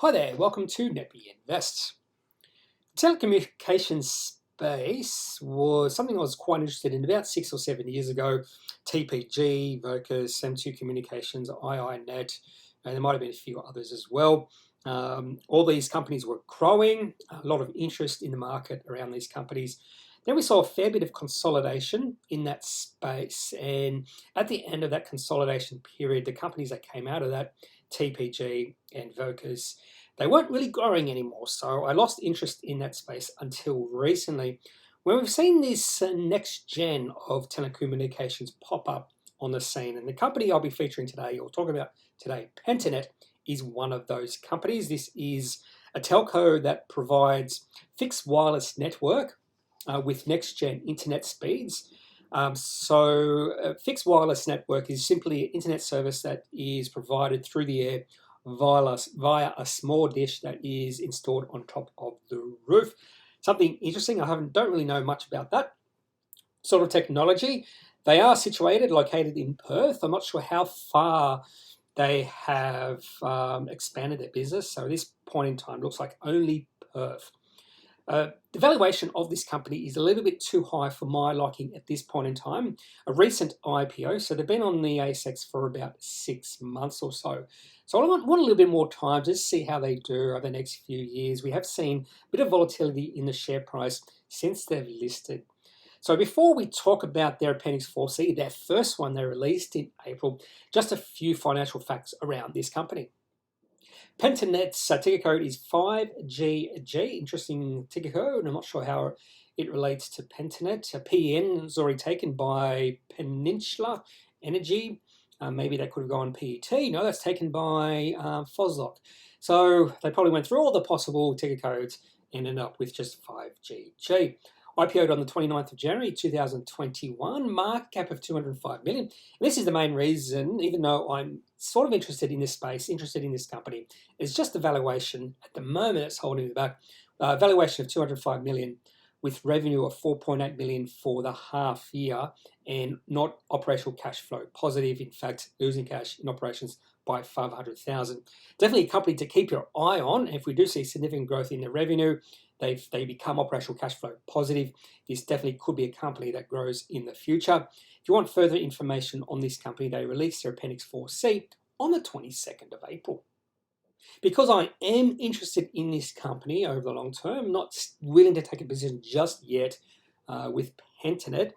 Hi there, welcome to Neppy Invests. Telecommunications space was something I was quite interested in about 6 or 7 years ago. TPG, Vocus, M2 Communications, IINet, and there might have been a few others as well. All these companies were growing, a lot of interest in the market around these companies. Then we saw a fair bit of consolidation in that space, and at the end of that consolidation period, the companies that came out of that, TPG and Vocus, they weren't really growing anymore. So I lost interest in that space until recently, when we've seen this next gen of telecommunications pop up on the scene. And the company I'll be featuring today, or talking about today, Pentanet, is one of those companies. This is a telco that provides fixed wireless network with next gen internet speeds. Fixed wireless network is simply an internet service that is provided through the air via a small dish that is installed on top of the roof. Something interesting, don't really know much about that sort of technology. They are located in Perth. I'm not sure how far they have expanded their business. So at this point in time, looks like only Perth. The valuation of this company is a little bit too high for my liking at this point in time. A recent IPO, so they've been on the ASX for about 6 months or so. So I want a little bit more time to see how they do over the next few years. We have seen a bit of volatility in the share price since they've listed. So before we talk about their Appendix 4C, their first one they released in April, just a few financial facts around this company. Pentanet's ticker code is 5GG. Interesting ticker code. I'm not sure how it relates to Pentanet. PEN is already taken by Peninsula Energy. Maybe they could have gone PET. No, that's taken by Foslock. So they probably went through all the possible ticker codes and ended up with just 5GG. IPO'd on the 29th of January 2021, market cap of 205 million. And this is the main reason, even though I'm sort of interested in this space, interested in this company, is just the valuation at the moment that's holding me back. Valuation of 205 million with revenue of 4.8 million for the half year and not operational cash flow positive. In fact, losing cash in operations by 500,000. Definitely a company to keep your eye on. If we do see significant growth in the revenue, they become operational cash flow positive. This definitely could be a company that grows in the future. If you want further information on this company, they released their Appendix 4C on the 22nd of April. Because I am interested in this company over the long term, not willing to take a position just yet with Pentanet,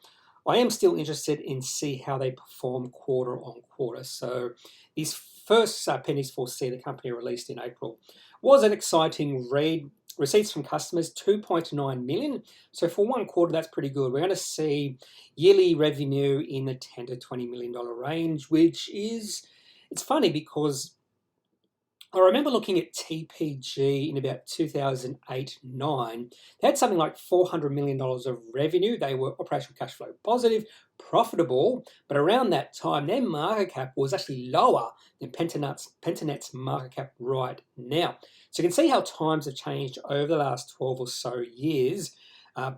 I am still interested in see how they perform quarter on quarter. So this first Appendix 4C the company released in April was an exciting read. Receipts from customers, 2.9 million. So for one quarter, that's pretty good. We're going to see yearly revenue in the $10 to $20 million range, which is, it's funny because I remember looking at TPG in about 2008-9. They had something like $400 million of revenue. They were operational cash flow positive, profitable, but around that time, their market cap was actually lower than Pentanet's market cap right now. So you can see how times have changed over the last 12 or so years.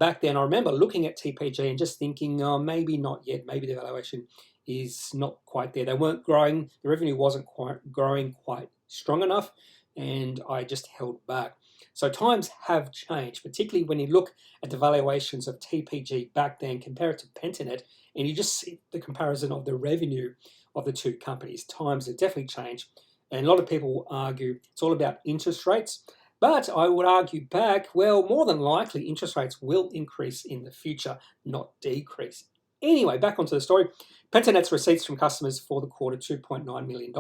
Back then, I remember looking at TPG and just thinking, oh, maybe not yet. Maybe the valuation is not quite there. They weren't growing. The revenue wasn't quite growing quite strong enough, and I just held back. So times have changed, particularly when you look at the valuations of TPG back then, compare it to Pentanet, and you just see the comparison of the revenue of the two companies. Times have definitely changed, and a lot of people will argue it's all about interest rates. But I would argue back, well, more than likely interest rates will increase in the future, not decrease. Anyway, back onto the story. Pentanet's receipts from customers for the quarter, $2.9 million,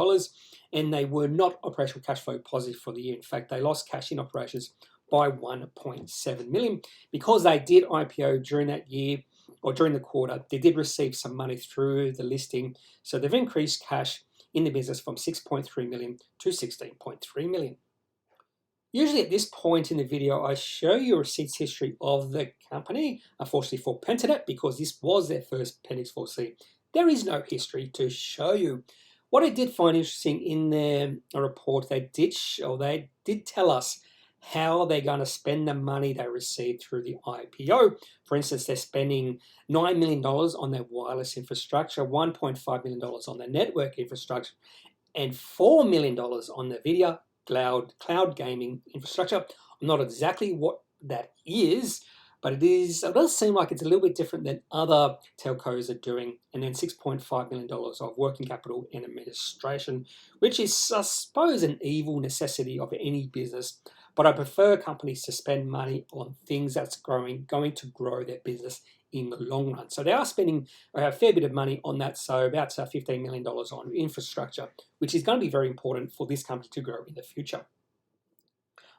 and they were not operational cash flow positive for the year. In fact, they lost cash in operations by 1.7 million. Because they did IPO during that year, or during the quarter, they did receive some money through the listing. So they've increased cash in the business from 6.3 million to 16.3 million. Usually at this point in the video, I show you a receipts history of the company. Unfortunately for Pentanet, because this was their first Appendix 4C, there is no history to show you. What I did find interesting in their report, they did tell us how they're going to spend the money they received through the IPO. For instance, they're spending $9 million on their wireless infrastructure, $1.5 million on their network infrastructure, and $4 million on the cloud gaming infrastructure. I'm not exactly what that is, but it does seem like it's a little bit different than other telcos are doing. And then $6.5 million of working capital and administration, which is, I suppose, an evil necessity of any business. But I prefer companies to spend money on things that's going to grow their business in the long run. So they are spending a fair bit of money on that. So about $15 million on infrastructure, which is going to be very important for this company to grow in the future.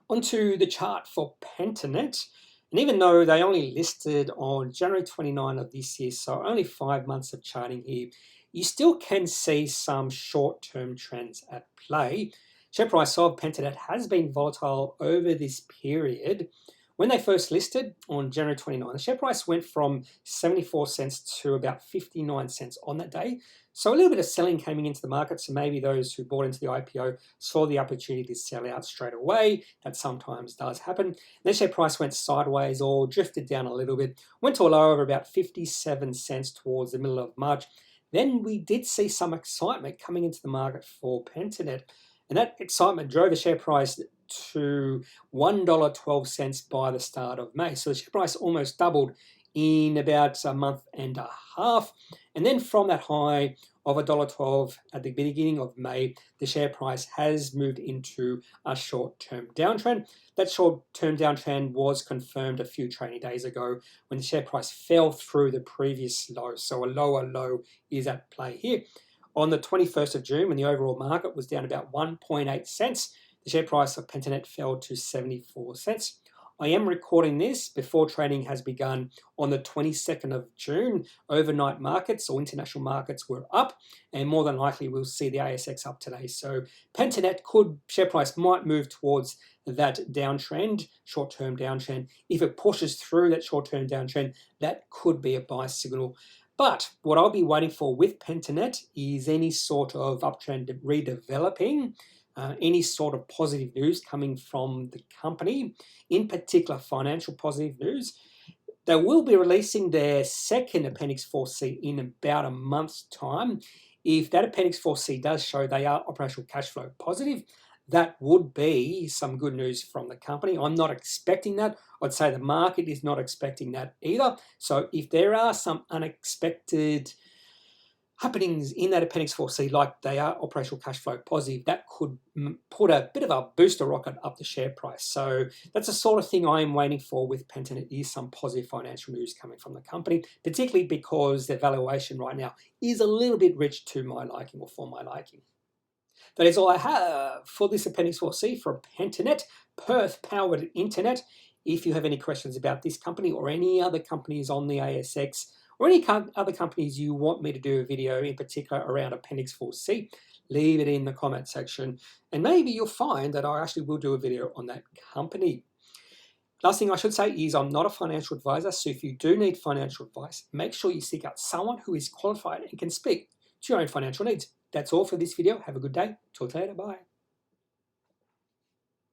Onto the chart for Pentanet. And even though they only listed on January 29 of this year, so only 5 months of charting here, you still can see some short-term trends at play. Share price of Pentanet has been volatile over this period. When they first listed on January 29, the share price went from 74 cents to about 59 cents on that day. So a little bit of selling coming into the market. So maybe those who bought into the IPO saw the opportunity to sell out straight away. That sometimes does happen. Then share price went sideways or drifted down a little bit, went to a low of about 57 cents towards the middle of March. Then we did see some excitement coming into the market for Pentanet. And that excitement drove the share price to $1.12 by the start of May. So the share price almost doubled in about a month and a half. And then from that high of $1.12 at the beginning of May, the share price has moved into a short-term downtrend. That short-term downtrend was confirmed a few trading days ago when the share price fell through the previous low. So a lower low is at play here. On the 21st of June, when the overall market was down about 1.8 cents, the share price of Pentanet fell to 74 cents. I am recording this before trading has begun on the 22nd of June. Overnight markets or international markets were up, and more than likely we'll see the ASX up today. So Pentanet share price might move towards that downtrend, short-term downtrend. If it pushes through that short-term downtrend, that could be a buy signal. But what I'll be waiting for with Pentanet is any sort of uptrend redeveloping, any sort of positive news coming from the company, in particular financial positive news. They will be releasing their second Appendix 4C in about a month's time. If that Appendix 4C does show they are operational cash flow positive, that would be some good news from the company. I'm not expecting that. I'd say the market is not expecting that either. So if there are some unexpected happenings in that Appendix 4C, like they are operational cash flow positive, that could put a bit of a booster rocket up the share price. So that's the sort of thing I am waiting for with Pentanet, is some positive financial news coming from the company, particularly because their valuation right now is a little bit rich to my liking, or for my liking. That is all I have for this Appendix 4C for Pentanet, Perth-powered internet. If you have any questions about this company or any other companies on the ASX, or any other companies you want me to do a video in particular around Appendix 4C, leave it in the comment section, and maybe you'll find that I actually will do a video on that company. Last thing I should say is I'm not a financial advisor, so if you do need financial advice, make sure you seek out someone who is qualified and can speak to your own financial needs. That's all for this video. Have a good day. Talk to you later. Bye.